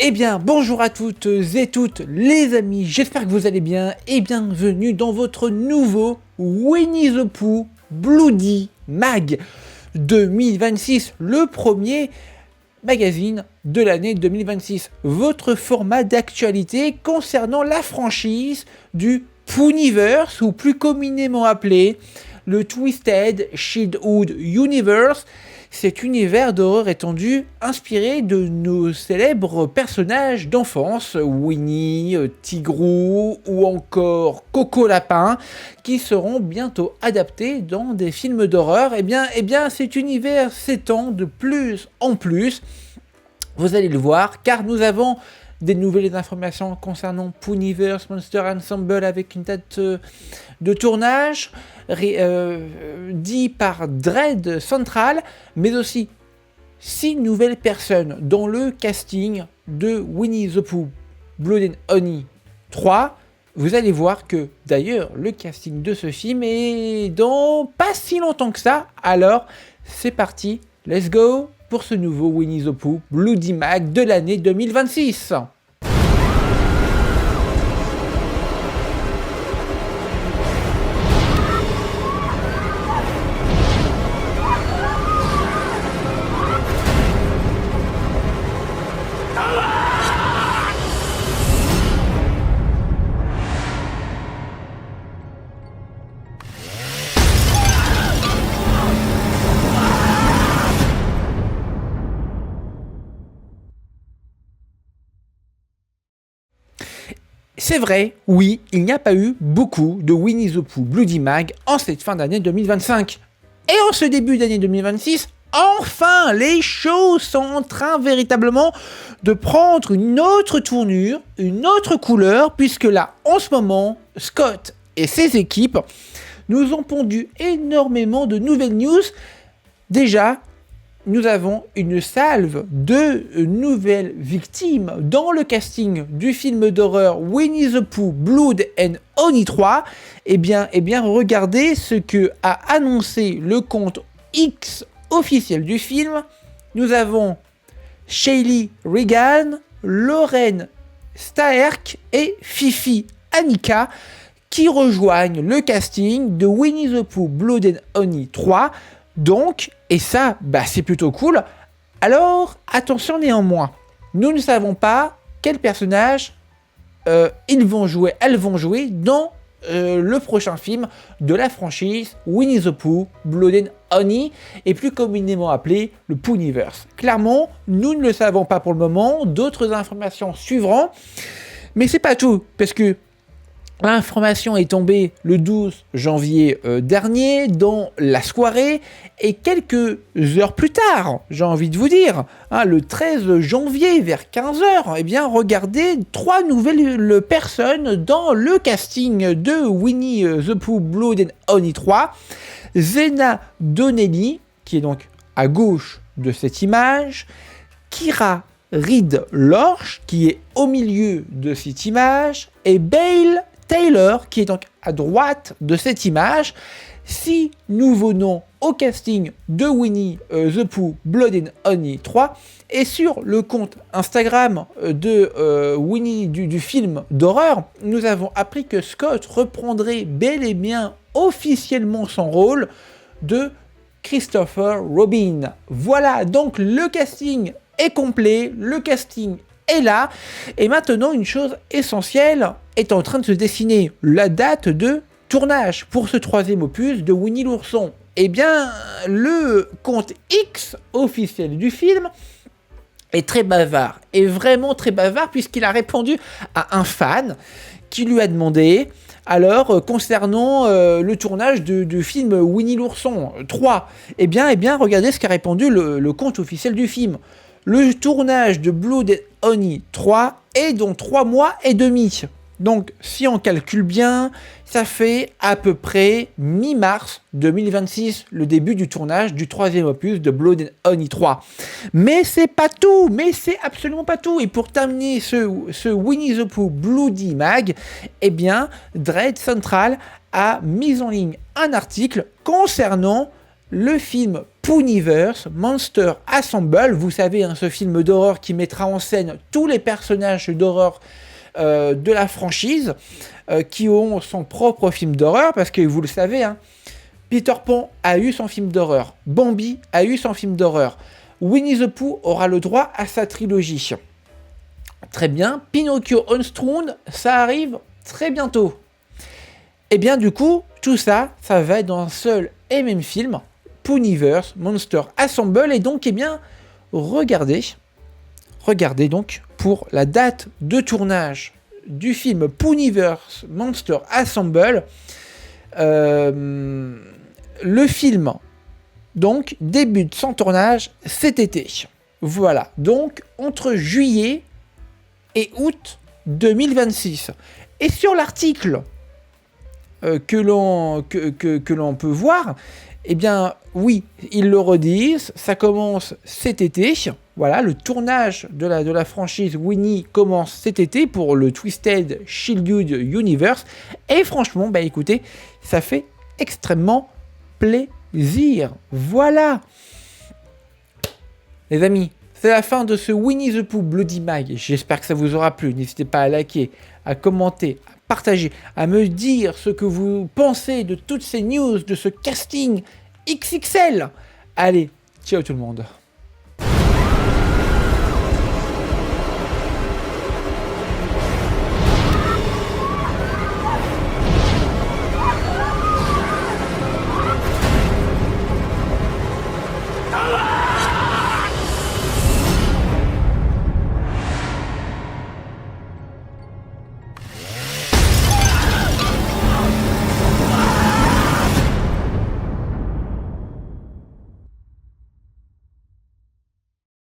Eh bien, bonjour à toutes et toutes les amis, j'espère que vous allez bien et bienvenue dans votre nouveau Winnie the Pooh Bloody Mag 2026, le premier magazine de l'année 2026. Votre format d'actualité concernant la franchise du Poohniverse, ou plus communément appelé le Twisted Childhood Universe. Cet univers d'horreur étendu inspiré de nos célèbres personnages d'enfance, Winnie, Tigrou ou encore Coco Lapin, qui seront bientôt adaptés dans des films d'horreur. Eh bien, cet univers s'étend de plus en plus. Vous allez le voir, car nous avons des nouvelles informations concernant Poohniverse Monster Ensemble avec une date de tournage dit par Dread Central, mais aussi 6 nouvelles personnes dans le casting de Winnie the Pooh Blood and Honey 3. Vous allez voir que d'ailleurs le casting de ce film est dans pas si longtemps que ça. Alors c'est parti, let's go pour ce nouveau Winnie the Pooh Bloody Mag de l'année 2026. C'est vrai, oui, il n'y a pas eu beaucoup de Winnie the Pooh Bloody Mag en cette fin d'année 2025. Et en ce début d'année 2026, enfin, les choses sont en train véritablement de prendre une autre tournure, une autre couleur, puisque là, en ce moment, Scott et ses équipes nous ont pondu énormément de nouvelles news. Déjà, nous avons une salve de nouvelles victimes dans le casting du film d'horreur Winnie the Pooh Blood and Honey 3. Eh bien, regardez ce que a annoncé le compte X officiel du film. Nous avons Shaylee Regan, Lauren Staerk et Fifi Anika qui rejoignent le casting de Winnie the Pooh Blood and Honey 3. Donc, et ça, c'est plutôt cool. Alors, attention néanmoins, nous ne savons pas quel personnage elles vont jouer dans le prochain film de la franchise Winnie the Pooh Blood and Honey, et plus communément appelé le Poohniverse. Clairement, nous ne le savons pas pour le moment, d'autres informations suivront, mais c'est pas tout, parce que l'information est tombée le 12 janvier dernier dans la soirée, et quelques heures plus tard, j'ai envie de vous dire, le 13 janvier vers 15h, regardez 3 nouvelles personnes dans le casting de Winnie the Pooh Blood and Honey 3. Zena Donnelly, qui est donc à gauche de cette image, Kira Reed Lorsch, qui est au milieu de cette image, et Bale Taylor, qui est donc à droite de cette image. 6 nouveaux noms au casting de Winnie the Pooh Blood and Honey 3. Et sur le compte Instagram de Winnie du film d'horreur, nous avons appris que Scott reprendrait bel et bien officiellement son rôle de Christopher Robin. Voilà, donc le casting est complet, le casting est là, et maintenant une chose essentielle est en train de se dessiner, la date de tournage pour ce 3e opus de Winnie l'ourson. Le compte X officiel du film est très bavard, et vraiment très bavard, puisqu'il a répondu à un fan qui lui a demandé alors concernant le tournage du film Winnie l'ourson 3. Regardez ce qu'a répondu le compte officiel du film. Le tournage de Blood and Honey 3 est dans 3 mois et demi. Donc, si on calcule bien, ça fait à peu près mi-mars 2026, le début du tournage du 3e opus de Blood and Honey 3. Mais c'est pas tout, mais c'est absolument pas tout. Et pour terminer ce Winnie the Pooh Bloody Mag, Dread Central a mis en ligne un article concernant le film Poohniverse Monster Assemble. Vous savez, ce film d'horreur qui mettra en scène tous les personnages d'horreur de la franchise, qui ont son propre film d'horreur, parce que vous le savez, Peter Pan a eu son film d'horreur, Bambi a eu son film d'horreur, Winnie the Pooh aura le droit à sa trilogie. Très bien, Pinocchio on Throne, ça arrive très bientôt. Et bien du coup, tout ça, ça va être dans un seul et même film, Poohniverse Monster Assemble, et donc, regardez donc pour la date de tournage du film Poohniverse Monster Assemble. Le film donc débute son tournage cet été. Voilà, donc entre juillet et août 2026. Et sur l'article que l'on peut voir, eh bien oui, ils le redisent, ça commence cet été. Voilà, le tournage de la franchise Winnie commence cet été pour le Twisted Childhood Universe. Et franchement, écoutez, ça fait extrêmement plaisir. Voilà. Les amis, c'est la fin de ce Winnie the Pooh Bloody Mag. J'espère que ça vous aura plu. N'hésitez pas à liker, à commenter, à partager, à me dire ce que vous pensez de toutes ces news, de ce casting XXL. Allez, ciao tout le monde.